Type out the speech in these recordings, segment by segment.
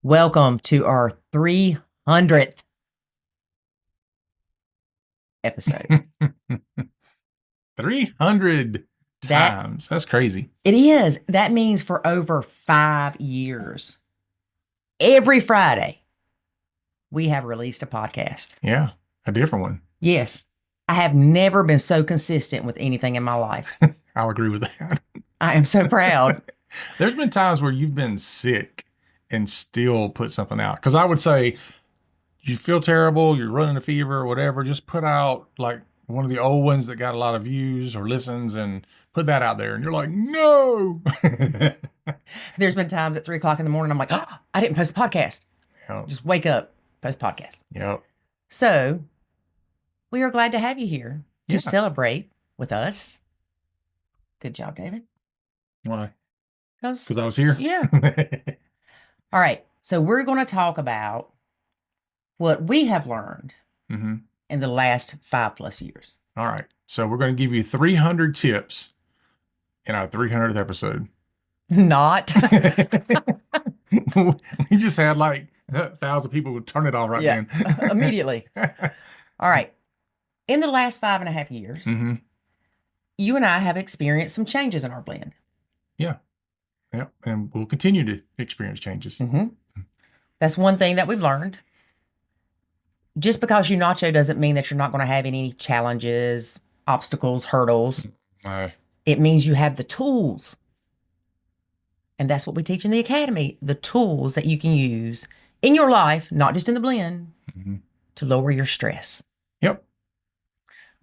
Welcome to our 300th episode. 300 times. That's crazy. It is. That means for over 5 years, every Friday, we have released a podcast. Yeah, a different one. Yes. I have never been so consistent with anything in my life. I'll agree with that. I am so proud. There's been times where you've been sick and still put something out. Because I would say, you feel terrible, you're running a fever or whatever, just put out like one of the old ones that got a lot of views or listens and put that out there. And you're like, no. There's been times at 3 o'clock in the morning, I'm like, oh, I didn't post a podcast. Yep. Just wake up, post podcast. Yep. So we are glad to have you here to celebrate with us. Good job, David. Why? Because I was here? Yeah. All right. So we're going to talk about what we have learned in the last 5+ years. All right. So we're going to give you 300 tips in our 300th episode. Not. We just had like 1,000 people would turn it on right then. Immediately. All right. In the last 5.5 years, you and I have experienced some changes in our blend. Yeah. Yeah. And we'll continue to experience changes. That's one thing that we've learned. Just because you nacho doesn't mean that you're not going to have any challenges, obstacles, hurdles. It means you have the tools. And that's what we teach in the academy. The tools that you can use in your life, not just in the blend, to lower your stress. Yep.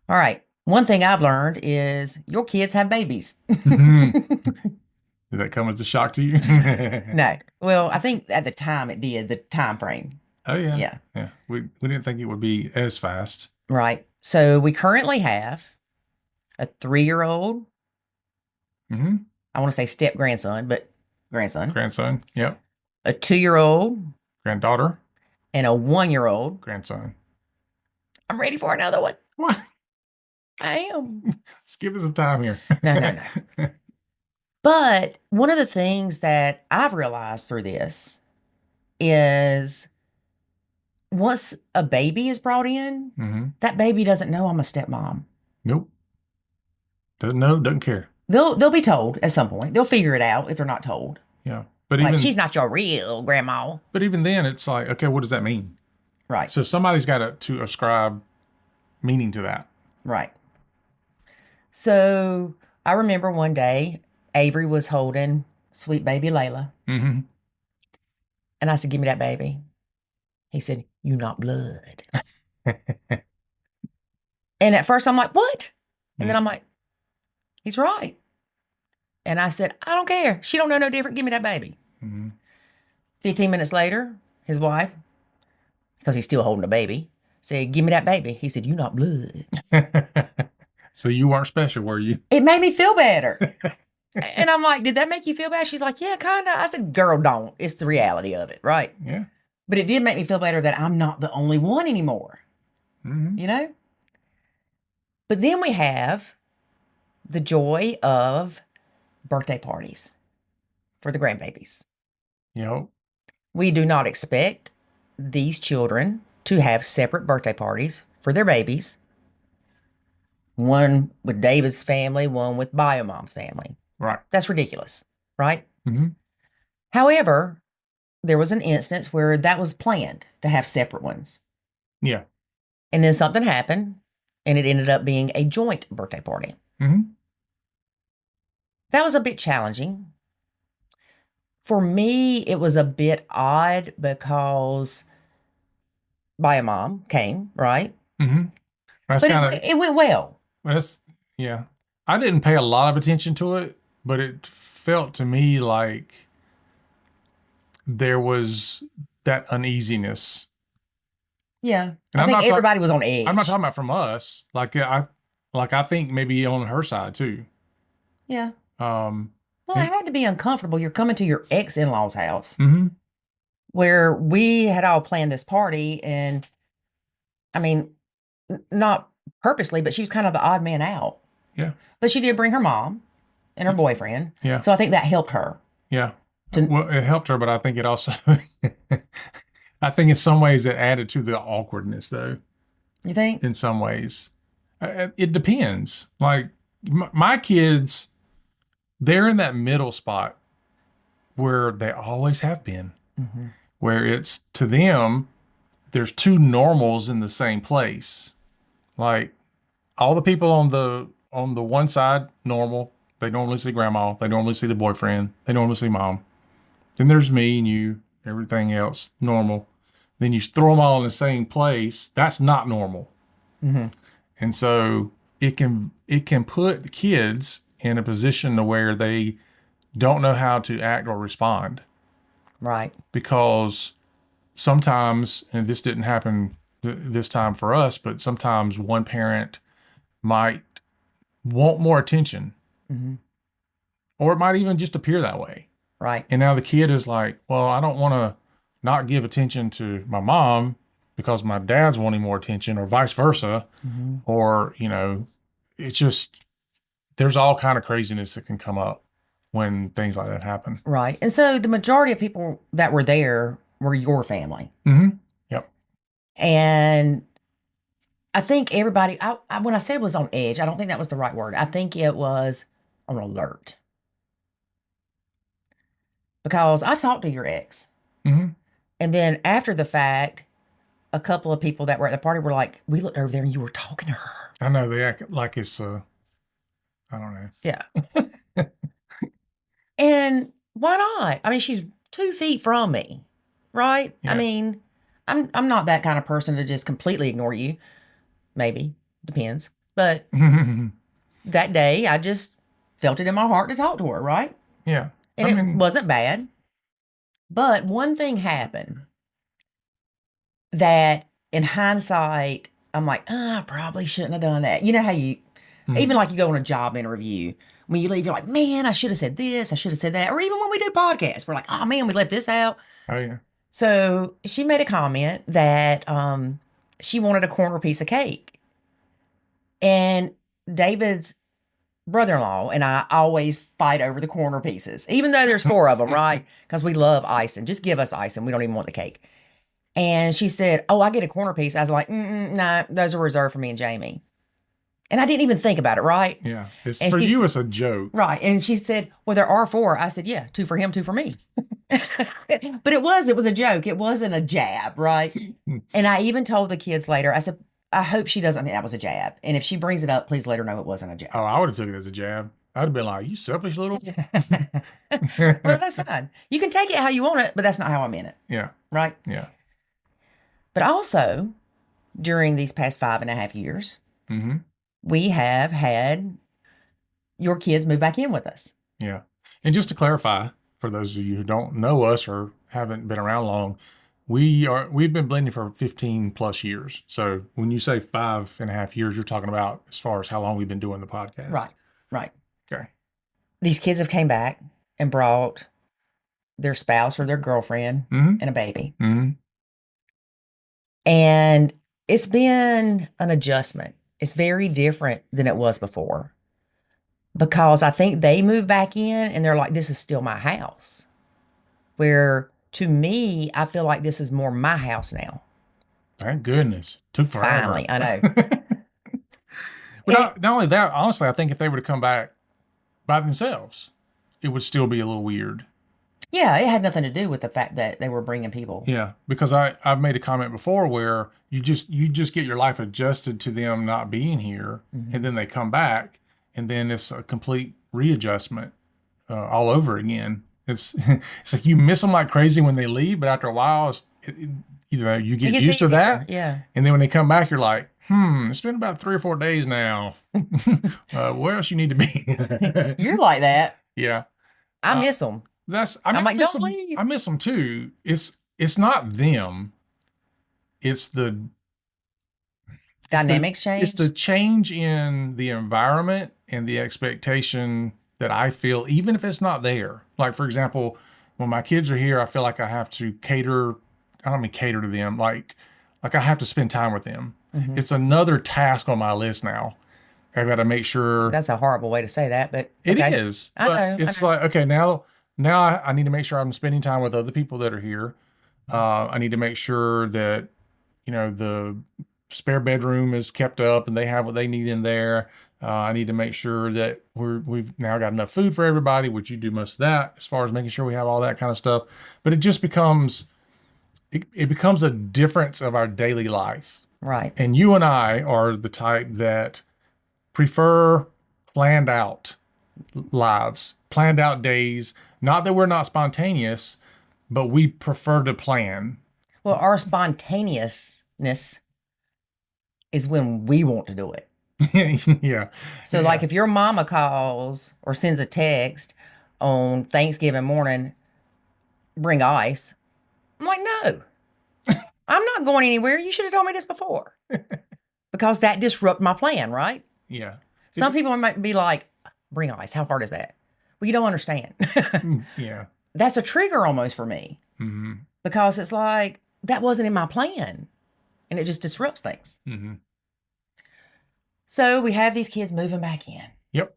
All right. One thing I've learned is your kids have babies. Did that come as a shock to you? No. Well, I think at the time it did, the time frame. Oh, yeah. Yeah. We didn't think it would be as fast. Right. So we currently have a 3-year-old. I want to say step grandson, but grandson. Grandson. Yep. A 2-year-old. Granddaughter. And a 1-year-old. Grandson. I'm ready for another one. What? I am. Let's give it some time here. No. But one of the things that I've realized through this is once a baby is brought in, that baby doesn't know I'm a stepmom. Nope. Doesn't know, doesn't care. They'll be told at some point. They'll figure it out if they're not told. Yeah. But like, even she's not your real grandma. But even then, it's like, okay, what does that mean? Right. So somebody's got to ascribe meaning to that. Right. So I remember one day, Avery was holding sweet baby Layla. And I said, give me that baby. He said, you not blood. And at first I'm like, what? And then I'm like, he's right. And I said, I don't care. She don't know no different. Give me that baby. 15 minutes later, his wife, because he's still holding a baby, said, give me that baby. He said, you not blood. So you weren't special, were you? It made me feel better. And I'm like, did that make you feel bad? She's like, yeah, kind of. I said, girl, don't. It's the reality of it, right? Yeah. But it did make me feel better that I'm not the only one anymore. You know? But then we have the joy of birthday parties for the grandbabies. Yep. We do not expect these children to have separate birthday parties for their babies. One with David's family, one with Biomom's family. Right. That's ridiculous, right? However, there was an instance where that was planned to have separate ones. Yeah. And then something happened, and it ended up being a joint birthday party. That was a bit challenging. For me, it was a bit odd because Biomom came, right? That's but it went well. Yeah. I didn't pay a lot of attention to it, but it felt to me like there was that uneasiness. Yeah. And I think everybody was on edge. I'm not talking about from us. I think maybe on her side too. Yeah. Well, it had to be uncomfortable. You're coming to your ex-in-law's house where we had all planned this party, and I mean, not purposely, but she was kind of the odd man out. Yeah. But she did bring her mom and her boyfriend. Yeah. So I think that helped her. Yeah. Well, it helped her, but I think it also, I think in some ways it added to the awkwardness, though. You think? In some ways, it depends. Like my kids, they're in that middle spot where they always have been, where it's to them, there's two normals in the same place. Like all the people on the one side, normal. They normally see grandma. They normally see the boyfriend. They normally see mom. Then there's me and you, everything else, normal. Then you throw them all in the same place. That's not normal. And so it can put the kids in a position to where they don't know how to act or respond. Right. Because sometimes, and this didn't happen this time for us, but sometimes one parent might want more attention. Or it might even just appear that way. Right. And now the kid is like, well, I don't want to not give attention to my mom because my dad's wanting more attention, or vice versa. Or, it's just, there's all kind of craziness that can come up when things like that happen. Right. And so the majority of people that were there were your family. Yep. And I think everybody, when I said it was on edge, I don't think that was the right word. I think it was on alert. Because I talked to your ex. And then after the fact, a couple of people that were at the party were like, we looked over there and you were talking to her. I know, they act like it's, I don't know. Yeah. And why not? I mean, she's 2 feet from me, right? Yeah. I mean, I'm not that kind of person to just completely ignore you. Maybe. Depends. But that day, I just felt it in my heart to talk to her, right? Yeah. And it wasn't bad. But one thing happened that in hindsight, I'm like, I probably shouldn't have done that. You know how even like you go on a job interview, when you leave, you're like, man, I should have said this, I should have said that. Or even when we do podcasts, we're like, oh man, we left this out. Oh, yeah. So she made a comment that she wanted a corner piece of cake. And David's brother-in-law and I always fight over the corner pieces, even though there's 4 of them, right? Because we love icing. Just give us icing. We don't even want the cake. And she said, oh, I get a corner piece. I was like, nah, those are reserved for me and Jamie. And I didn't even think about it, right? Yeah. For you, it's a joke. Right. And she said, well, there are 4. I said, yeah, 2 for him, 2 for me. But it was a joke. It wasn't a jab, right? And I even told the kids later, I said, I hope she doesn't think that was a jab. And if she brings it up, please let her know it wasn't a jab. Oh, I would have took it as a jab. I'd have been like, you selfish little. Well, that's fine. You can take it how you want it, but that's not how I meant it. Yeah. Right? Yeah. But also, during these past 5.5 years, we have had your kids move back in with us. Yeah. And just to clarify, for those of you who don't know us or haven't been around long, we've been blending for 15 plus years. So when you say 5.5 years, you're talking about as far as how long we've been doing the podcast. Right. Okay. These kids have came back and brought their spouse or their girlfriend and a baby. And it's been an adjustment. It's very different than it was before. Because I think they moved back in and they're like, this is still my house. Where to me, I feel like this is more my house now. Thank goodness. Took forever. Finally, I know. But not only that, honestly, I think if they were to come back by themselves, it would still be a little weird. Yeah, it had nothing to do with the fact that they were bringing people. Yeah, because I've made a comment before where you just get your life adjusted to them not being here, and then they come back, and then it's a complete readjustment all over again. It's like you miss them like crazy when they leave, but after a while, you get used to that. Yeah. And then when they come back, you're like, it's been about 3 or 4 days now. Where else you need to be? You're like that. Yeah. I miss them. I'm like, miss don't them. leave. I miss them too. It's not them. It's the dynamics change. It's the change in the environment and the expectation that I feel, even if it's not there. Like, for example, when my kids are here, I feel like I have to cater. I don't mean cater to them. Like I have to spend time with them. It's another task on my list now. I've got to make sure. That's a horrible way to say that, but okay. It is. I know. It's like, okay, now now I need to make sure I'm spending time with other people that are here. I need to make sure that, the spare bedroom is kept up and they have what they need in there. I need to make sure that we've now got enough food for everybody, which you do most of that as far as making sure we have all that kind of stuff. But it just becomes, it becomes a difference of our daily life. Right. And you and I are the type that prefer planned out lives, planned out days. Not that we're not spontaneous, but we prefer to plan. Well, our spontaneousness is when we want to do it. Yeah. So, like, if your mama calls or sends a text on Thanksgiving morning, bring ice, I'm like, no, I'm not going anywhere. You should have told me this before. Because that disrupts my plan, right? Yeah. Some people might be like, bring ice. How hard is that? Well, you don't understand. Yeah. That's a trigger almost for me. Mm-hmm. Because it's like, that wasn't in my plan. And it just disrupts things. Mm-hmm. So we have these kids moving back in. Yep.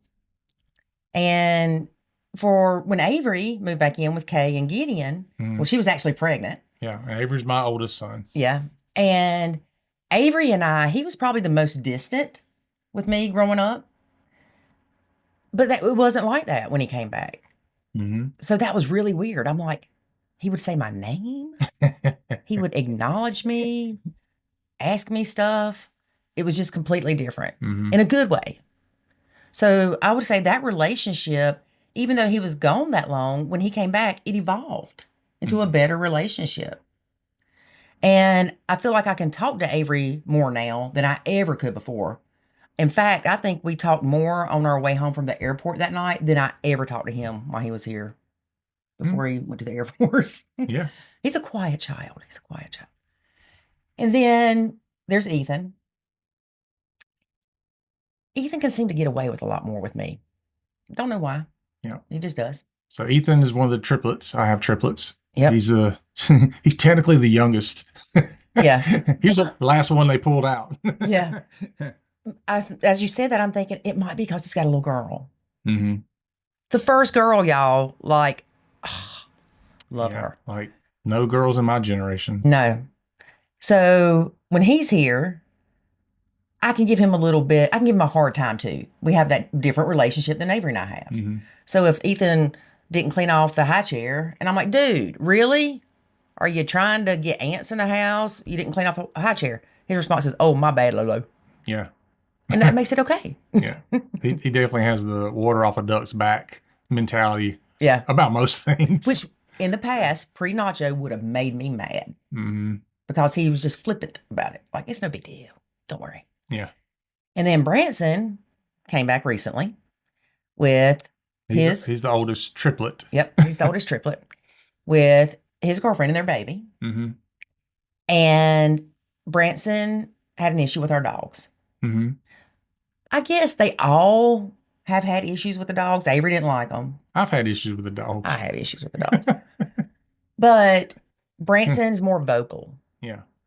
And for when Avery moved back in with Kay and Gideon, well, she was actually pregnant. Yeah. And Avery's my oldest son. Yeah. And Avery and he was probably the most distant with me growing up. But it wasn't like that when he came back. Mm-hmm. So that was really weird. I'm like, he would say my name. He would acknowledge me, ask me stuff. It was just completely different in a good way. So I would say that relationship, even though he was gone that long, when he came back, it evolved into a better relationship. And I feel like I can talk to Avery more now than I ever could before. In fact, I think we talked more on our way home from the airport that night than I ever talked to him while he was here before he went to the Air Force. Yeah. He's a quiet child. He's a quiet child. And then there's Ethan. Ethan can seem to get away with a lot more with me. Don't know why. Yeah. He just does. So Ethan is one of the triplets. I have triplets. Yep. He's he's technically the youngest. Yeah. He's the last one they pulled out. Yeah. As you said that, I'm thinking it might be because he's got a little girl. Mm-hmm. The first girl, y'all, like, love her. Like, no girls in my generation. No. So when he's here, I can give him I can give him a hard time too. We have that different relationship than Avery and I have. Mm-hmm. So if Ethan didn't clean off the high chair, and I'm like, dude, really? Are you trying to get ants in the house? You didn't clean off a high chair. His response is, oh, my bad, Lolo. Yeah. And that makes it okay. Yeah. He definitely has the water off a duck's back mentality. Yeah. About most things. Which in the past, pre-Nacho would have made me mad. Mm-hmm. Because he was just flippant about it. Like, it's no big deal. Don't worry. Yeah. And then Branson came back recently with He's the oldest triplet. Yep. He's the oldest triplet with his girlfriend and their baby. Mm-hmm. And Branson had an issue with our dogs. Mm-hmm. I guess they all have had issues with the dogs. Avery didn't like them. I've had issues with the dogs. I have issues with the dogs. But Branson's more vocal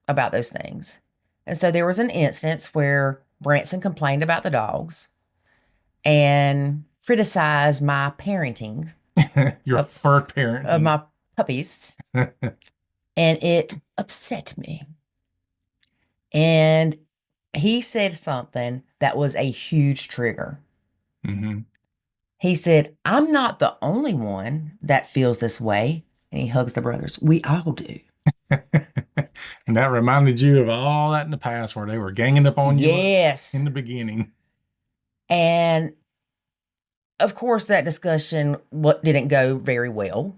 about those things. And so there was an instance where Branson complained about the dogs and criticized my parenting. Your fur parent. Of my puppies. And it upset me. And he said something that was a huge trigger. Mm-hmm. He said, I'm not the only one that feels this way. And he hugs the brothers. We all do. And that reminded you of all that in the past where they were ganging up on you. Yes. In the beginning. And of course, that discussion didn't go very well.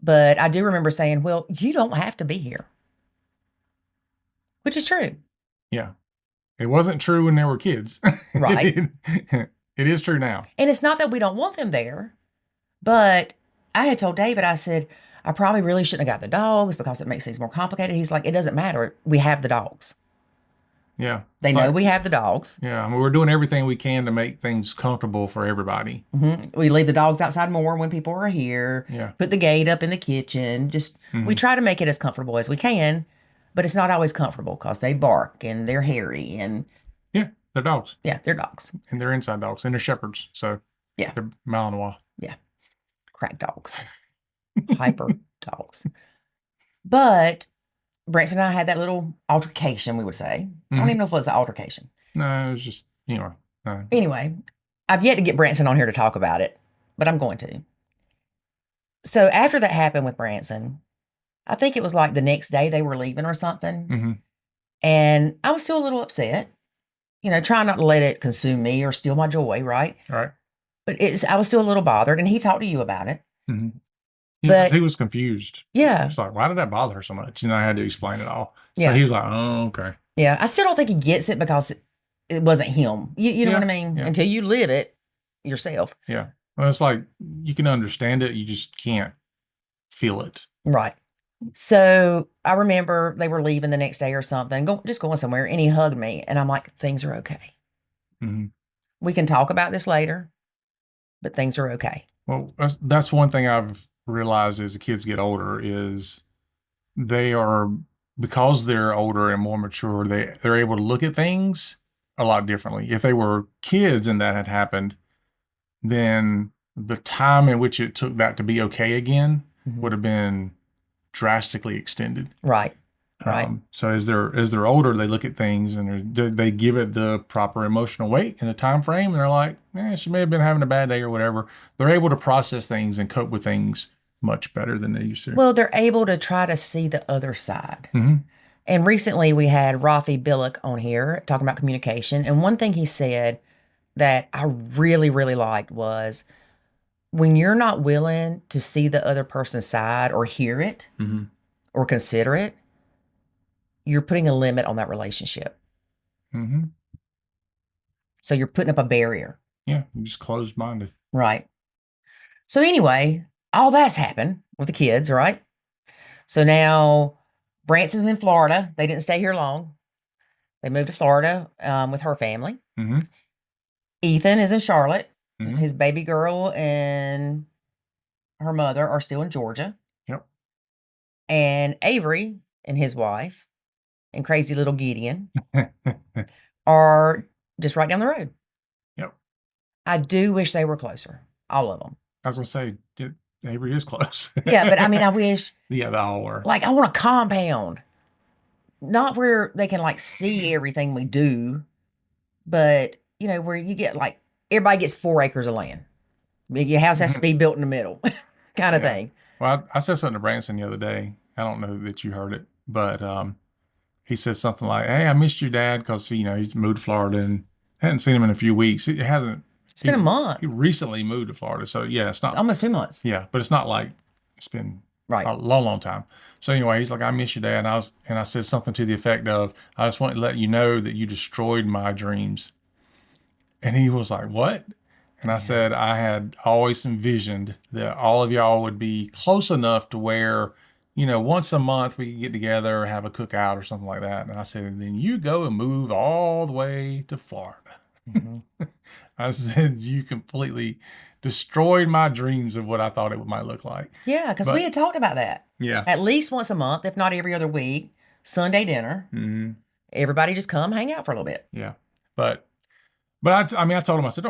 But I do remember saying, well, you don't have to be here. Which is true. Yeah. It wasn't true when they were kids. Right. It is true now. And it's not that we don't want them there. But I had told David, I said, I probably really shouldn't have got the dogs because it makes things more complicated. He's like, it doesn't matter. We have the dogs. Yeah. They know we have the dogs. Yeah. I mean, we're doing everything we can to make things comfortable for everybody. Mm-hmm. We leave the dogs outside more when people are here. Yeah. Put the gate up in the kitchen. Just, we try to make it as comfortable as we can, but it's not always comfortable because they bark and they're hairy and. Yeah. They're dogs. Yeah. They're dogs. And they're inside dogs and they're shepherds. So yeah. They're Malinois. Yeah. Crack dogs. hyper dogs. But Branson and I had that little altercation, we would say. I don't even know if it was an altercation. No, it was just, No. Anyway, I've yet to get Branson on here to talk about it, but I'm going to. So after that happened with Branson, I think it was like the next day they were leaving or something. And I was still a little upset, trying not to let it consume me or steal my joy, right? Right. But I was still a little bothered, and he talked to you about it. But he was confused. Yeah. It's like, why did that bother her so much? And I had to explain it all. So Yeah. he was like, oh, okay. Yeah. I still don't think he gets it because it wasn't him. You know what I mean? Yeah. Until you live it yourself. Yeah. Well, it's like you can understand it. You just can't feel it. Right. So I remember they were leaving the next day or something, just going somewhere, and he hugged me. And I'm like, things are okay. We can talk about this later, but things are okay. Well, that's one thing I've realized as the kids get older is because they're older and more mature, they're able to look at things a lot differently. If they were kids and that had happened, then the time in which it took that to be okay again would have been drastically extended. Right. Right. So as they're older, they look at things and they give it the proper emotional weight and the time frame, and they're like, she may have been having a bad day or whatever. They're able to process things and cope with things much better than they used to. Well, they're able to try to see the other side. And recently we had Rafi Billick on here talking about communication. And one thing he said that I really, really liked was when you're not willing to see the other person's side or hear it or consider it, you're putting a limit on that relationship. So you're putting up a barrier. Yeah, you're just closed-minded. Right. So anyway, all that's happened with the kids, right? So now Branson's in Florida. They didn't stay here long. They moved to Florida with her family. Ethan is in Charlotte. His baby girl and her mother are still in Georgia. Yep. And Avery and his wife and crazy little Gideon are just right down the road. Yep. I do wish they were closer. All of them. I was going to say, Avery is close. Yeah, but I mean, I wish. Yeah, they all were. Like, I want a compound. Not where they can, like, see everything we do, but, where you get, like, everybody gets 4 acres of land. Your house has to be built in the middle kind of thing. Well, I said something to Branson the other day. I don't know that you heard it, but he said something like, hey, I missed you, Dad, because, he's moved to Florida and hadn't seen him in a few weeks. It hasn't. It's been a month. He recently moved to Florida. So, yeah, it's not. Almost 2 months. Yeah, but it's not like it's been a long time. So, anyway, he's like, I miss you, Dad. And I said something to the effect of, I just want to let you know that you destroyed my dreams. And he was like, what? And I said, I had always envisioned that all of y'all would be close enough to where, once a month we could get together or have a cookout or something like that. And I said, and then you go and move all the way to Florida. I said, you completely destroyed my dreams of what I thought it might look like. Yeah, because we had talked about that. Yeah. At least once a month, if not every other week, Sunday dinner. Everybody just come hang out for a little bit. Yeah. But I told him, I said,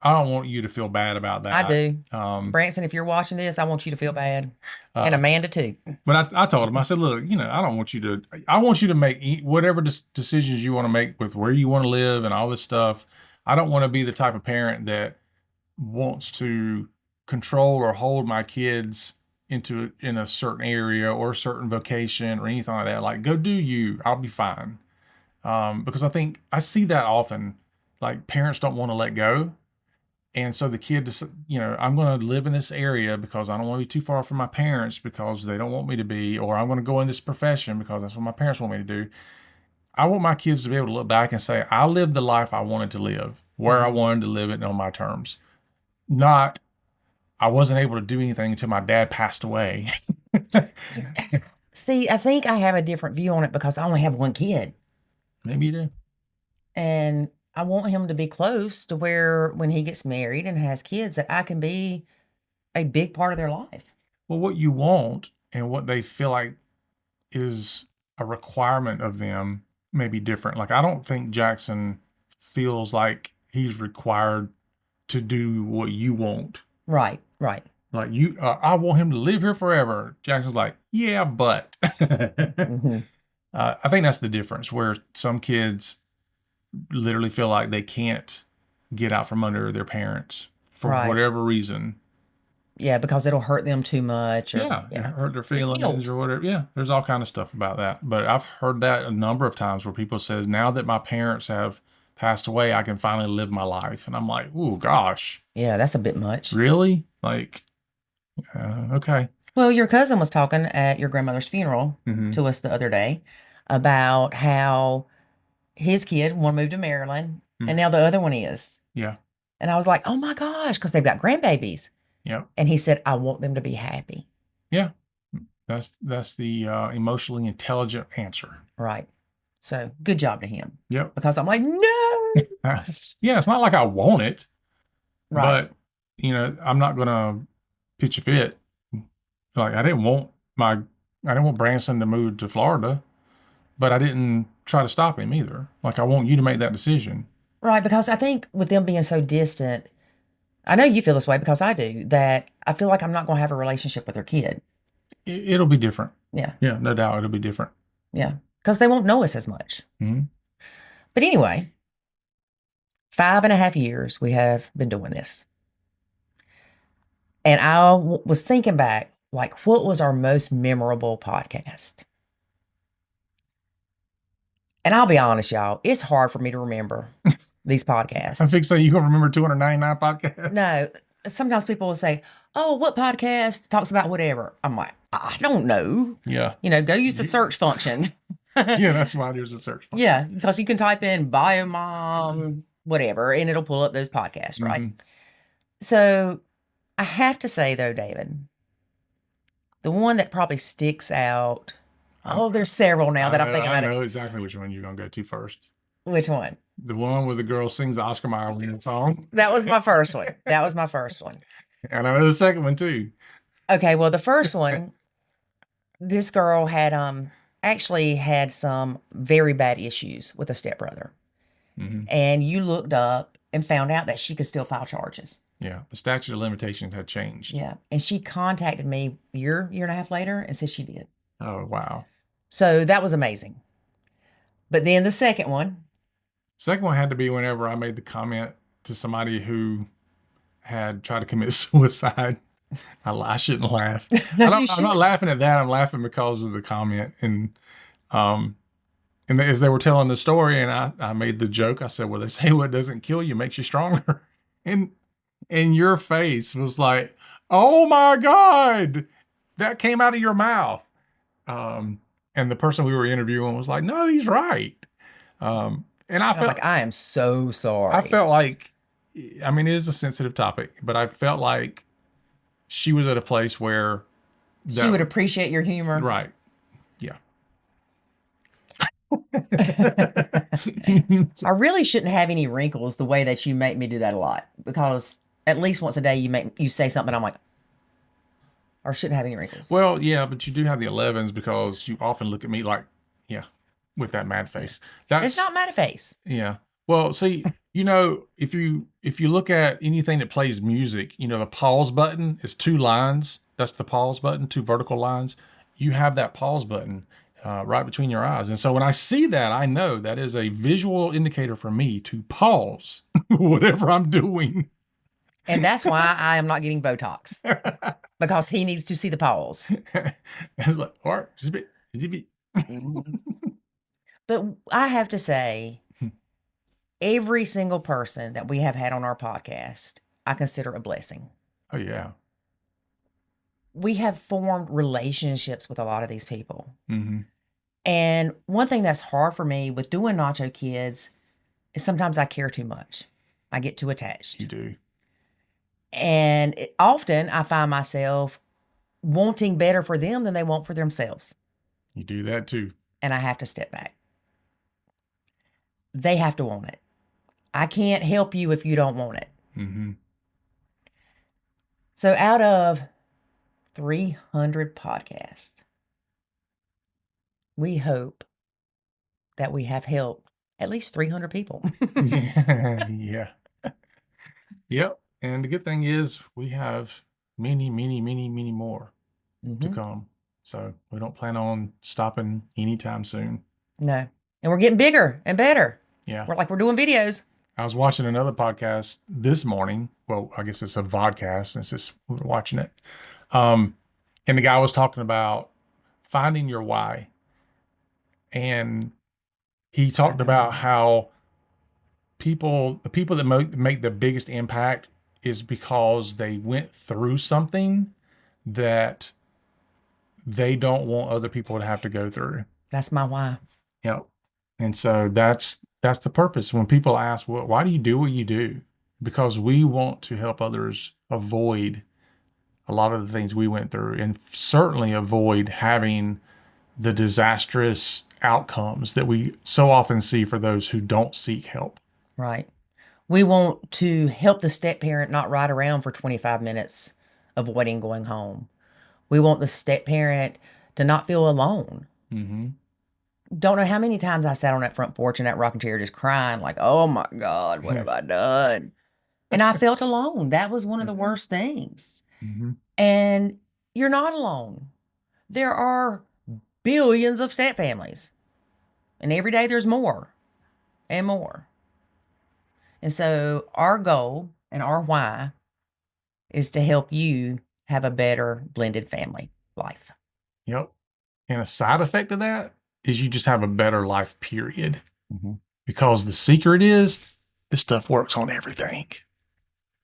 I don't want you to feel bad about that. I do. Branson, if you're watching this, I want you to feel bad. And Amanda too. But I told him, I said, look, I want you to make whatever decisions you want to make with where you want to live and all this stuff. I don't want to be the type of parent that wants to control or hold my kids in a certain area or a certain vocation or anything like that. Like, go do you, I'll be fine. Because I think I see that often, like parents don't want to let go. And so the kid just, I'm going to live in this area because I don't want to be too far from my parents because they don't want me to be, or I'm going to go in this profession because that's what my parents want me to do. I want my kids to be able to look back and say, I lived the life I wanted to live, where I wanted to live it on my terms. Not, I wasn't able to do anything until my dad passed away. See, I think I have a different view on it because I only have one kid. Maybe you do. And I want him to be close to where when he gets married and has kids that I can be a big part of their life. Well, what you want and what they feel like is a requirement of them may be different. Like, I don't think Jackson feels like he's required to do what you want. Right. Like I want him to live here forever. Jackson's like, yeah, but Mm-hmm. I think that's the difference where some kids literally feel like they can't get out from under their parents for Right. whatever reason. Yeah, because it'll hurt them too much, or Yeah, it hurt their It's feelings guilt. or whatever. Yeah, there's all kind of stuff about that. But I've heard that a number of times where people says, now that my parents have passed away, I can finally live my life. And I'm like, oh gosh, Yeah, that's a bit much. really? Like, okay. Well, your cousin was talking at your grandmother's funeral Mm-hmm. to us the other day about how his kid, one moved to Maryland, and now the other one is. Yeah. And I was like, oh my gosh, because they've got grandbabies. Yep. And he said, I want them to be happy. Yeah. That's the emotionally intelligent answer. Right. So good job to him. Yep. Because I'm like, no. Yeah, it's not like I want it, Right. but I'm not gonna pitch a fit. Like I didn't want Branson to move to Florida, but I didn't try to stop him either. Like I want you to make that decision. Right. Because I think with them being so distant, I know you feel this way because I do, that I feel like I'm not going to have a relationship with their kid. It'll be different. Yeah. Yeah, no doubt it'll be different. Yeah. Because they won't know us as much. Mm-hmm. But anyway, 5.5 years we have been doing this. And I was thinking back, like, what was our most memorable podcast? And I'll be honest, y'all, it's hard for me to remember these podcasts. I think so. You gonna remember 299 podcasts? No. Sometimes people will say, oh, what podcast talks about whatever? I'm like, I don't know. Yeah. Go use the search function. Yeah, that's why there's a search function. Yeah, because you can type in biomom, whatever, and it'll pull up those podcasts, right? Mm-hmm. So I have to say, though, David, the one that probably sticks out. Oh, there's several now that I'm thinking about I know it. exactly which one you're gonna go to first. Which one? The one where the girl sings the Oscar Mayer song. That was my first one. That was my first one. And I know the second one too. Okay, well, the first one, this girl had actually had some very bad issues with a stepbrother. Mm-hmm. And you looked up and found out that she could still file charges. Yeah, the statute of limitations had changed. Yeah, and she contacted me a year and a half later and said she did. Oh, wow. So that was amazing. But then the second one. Second one had to be whenever I made the comment to somebody who had tried to commit suicide. I shouldn't laugh. I'm not laughing at that. I'm laughing because of the comment. And as they were telling the story, and I made the joke, I said, well, they say what doesn't kill you makes you stronger. And your face was like, oh my God, that came out of your mouth. And the person we were interviewing was like, no, he's right. And I felt like, I am so sorry. I felt like, I mean, it is a sensitive topic, but I felt like she was at a place where she would appreciate your humor. Right. Yeah. I really shouldn't have any wrinkles the way that you make me do that a lot, because at least once a day you say something, I'm like, or shouldn't have any wrinkles. Well, yeah, but you do have the 11s because you often look at me like, yeah, with that mad face. It's not mad face. Yeah. Well, see, if you look at anything that plays music, the pause button is 2 lines. That's the pause button, 2 vertical lines. You have that pause button right between your eyes. And so when I see that, I know that is a visual indicator for me to pause whatever I'm doing. And that's why I am not getting Botox, because he needs to see the pause. It's like, all right, just a bit. But I have to say, every single person that we have had on our podcast, I consider a blessing. Oh, yeah. We have formed relationships with a lot of these people. Mm-hmm. And one thing that's hard for me with doing Nacho Kids is sometimes I care too much. I get too attached. You do. And often I find myself wanting better for them than they want for themselves. You do that too. And I have to step back. They have to want it. I can't help you if you don't want it. Mm-hmm. So out of 300 podcasts, we hope that we have helped at least 300 people. Yeah. Yep. And the good thing is we have many, many, many, many more to come. So we don't plan on stopping anytime soon. No. And we're getting bigger and better. Yeah. We're doing videos. I was watching another podcast this morning. Well, I guess it's a vodcast. It's just, we were watching it. And the guy was talking about finding your why. And he talked about how the people that make the biggest impact is because they went through something that they don't want other people to have to go through. That's my why. Yep. And so that's the purpose. When people ask, well, why do you do what you do? Because we want to help others avoid a lot of the things we went through, and certainly avoid having the disastrous outcomes that we so often see for those who don't seek help. Right. We want to help the step parent not ride around for 25 minutes avoiding going home. We want the step parent to not feel alone. Mm-hmm. Don't know how many times I sat on that front porch in that rocking chair just crying like, oh my God, what have I done? And I felt alone. That was one of the worst things. Mm-hmm. And you're not alone. There are billions of step families. And every day there's more and more. And so our goal and our why is to help you have a better blended family life. Yep. And a side effect of that is you just have a better life, period. Mm-hmm. Because the secret is this stuff works on everything.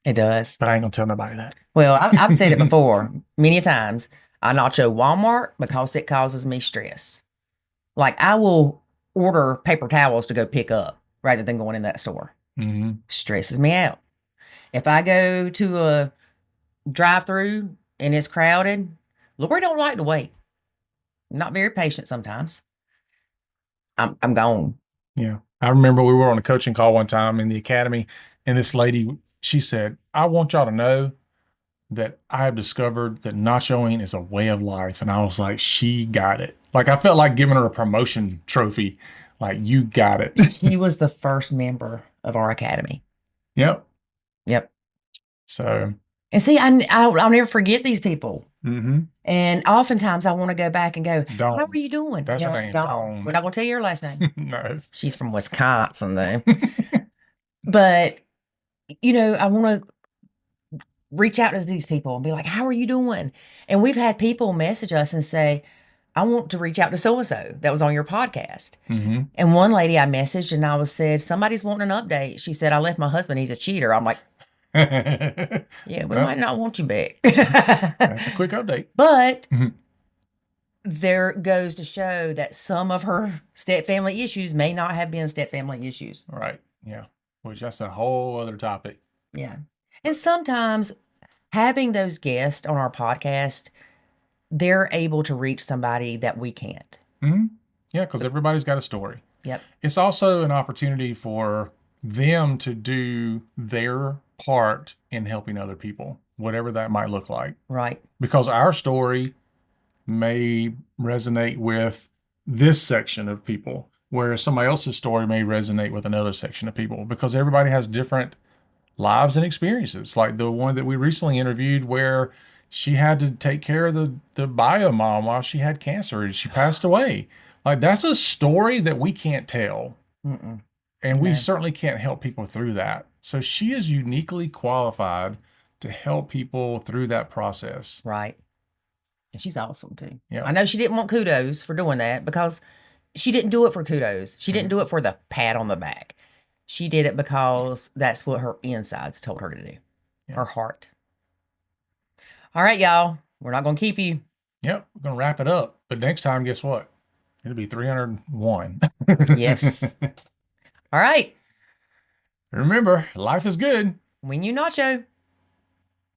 It does. But I ain't going to tell nobody that. Well, I've said it before many times. I nacho Walmart because it causes me stress. Like I will order paper towels to go pick up rather than going in that store. Mm-hmm. Stresses me out. If I go to a drive-through and it's crowded, Lori don't like to wait. Not very patient sometimes. I'm gone. Yeah. I remember we were on a coaching call one time in the academy, and this lady, she said, I want y'all to know that I have discovered that nachoing is a way of life. And I was like, she got it. Like, I felt like giving her a promotion trophy. Like, you got it. He was the first member of our academy. Yep. So. And see, I'll never forget these people. Mm-hmm. And oftentimes I want to go back and go, Dawn. How are you doing? That's her name. Dawn. We're not going to tell you her last name. No. She's from Wisconsin, though. But, I want to reach out to these people and be like, how are you doing? And we've had people message us and say, I want to reach out to so-and-so that was on your podcast. Mm-hmm. And one lady I messaged and I said, somebody's wanting an update. She said, I left my husband. He's a cheater. I'm like, yeah, we might not want you back. That's a quick update. But there goes to show that some of her step-family issues may not have been step-family issues. Right. Yeah. Which that's a whole other topic. Yeah. And sometimes having those guests on our podcast, they're able to reach somebody that we can't. Mm-hmm. Yeah, because everybody's got a story. Yep. It's also an opportunity for them to do their part in helping other people, whatever that might look like. Right. Because our story may resonate with this section of people, whereas somebody else's story may resonate with another section of people, because everybody has different lives and experiences. Like the one that we recently interviewed where she had to take care of the bio mom while she had cancer and she passed away. Like that's a story that we can't tell. Mm-mm. And we certainly can't help people through that. So she is uniquely qualified to help people through that process. Right. And she's awesome too. Yeah. I know she didn't want kudos for doing that because she didn't do it for kudos. She didn't do it for the pat on the back. She did it because that's what her insides told her to do. Yeah. Her heart. All right, y'all. We're not going to keep you. Yep. We're going to wrap it up. But next time, guess what? It'll be 301. Yes. All right. Remember, life is good when you nacho.